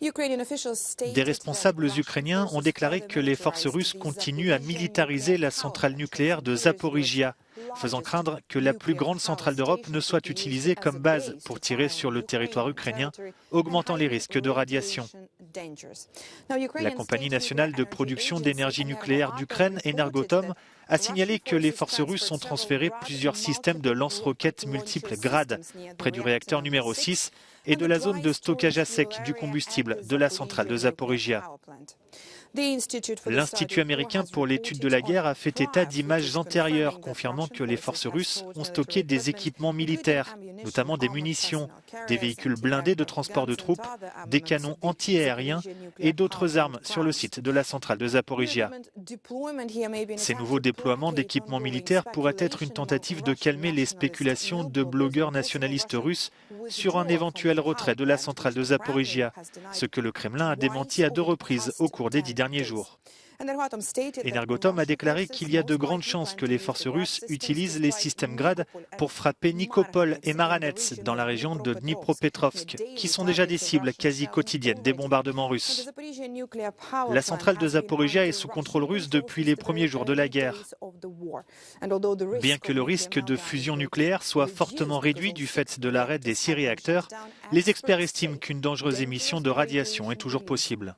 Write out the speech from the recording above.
Des responsables ukrainiens ont déclaré que les forces russes continuent à militariser la centrale nucléaire de Zaporijia, faisant craindre que la plus grande centrale d'Europe ne soit utilisée comme base pour tirer sur le territoire ukrainien, augmentant les risques de radiation. La compagnie nationale de production d'énergie nucléaire d'Ukraine, Energoatom, a signalé que les forces russes ont transféré plusieurs systèmes de lance-roquettes multiples Grad près du réacteur numéro 6 et de la zone de stockage à sec du combustible de la centrale de Zaporijia. L'Institut américain pour l'étude de la guerre a fait état d'images antérieures confirmant que les forces russes ont stocké des équipements militaires, notamment des munitions, des véhicules blindés de transport de troupes, des canons anti-aériens et d'autres armes sur le site de la centrale de Zaporijia. Ces nouveaux déploiements d'équipements militaires pourraient être une tentative de calmer les spéculations de blogueurs nationalistes russes sur un éventuel retrait de la centrale de Zaporijia, ce que le Kremlin a démenti à 2 reprises au cours des 10 derniers jours. Energoatom a déclaré qu'il y a de grandes chances que les forces russes utilisent les systèmes Grad pour frapper Nikopol et Maranets dans la région de Dnipropetrovsk, qui sont déjà des cibles quasi quotidiennes des bombardements russes. La centrale de Zaporijia est sous contrôle russe depuis les premiers jours de la guerre. Bien que le risque de fusion nucléaire soit fortement réduit du fait de l'arrêt des 6 réacteurs, les experts estiment qu'une dangereuse émission de radiation est toujours possible.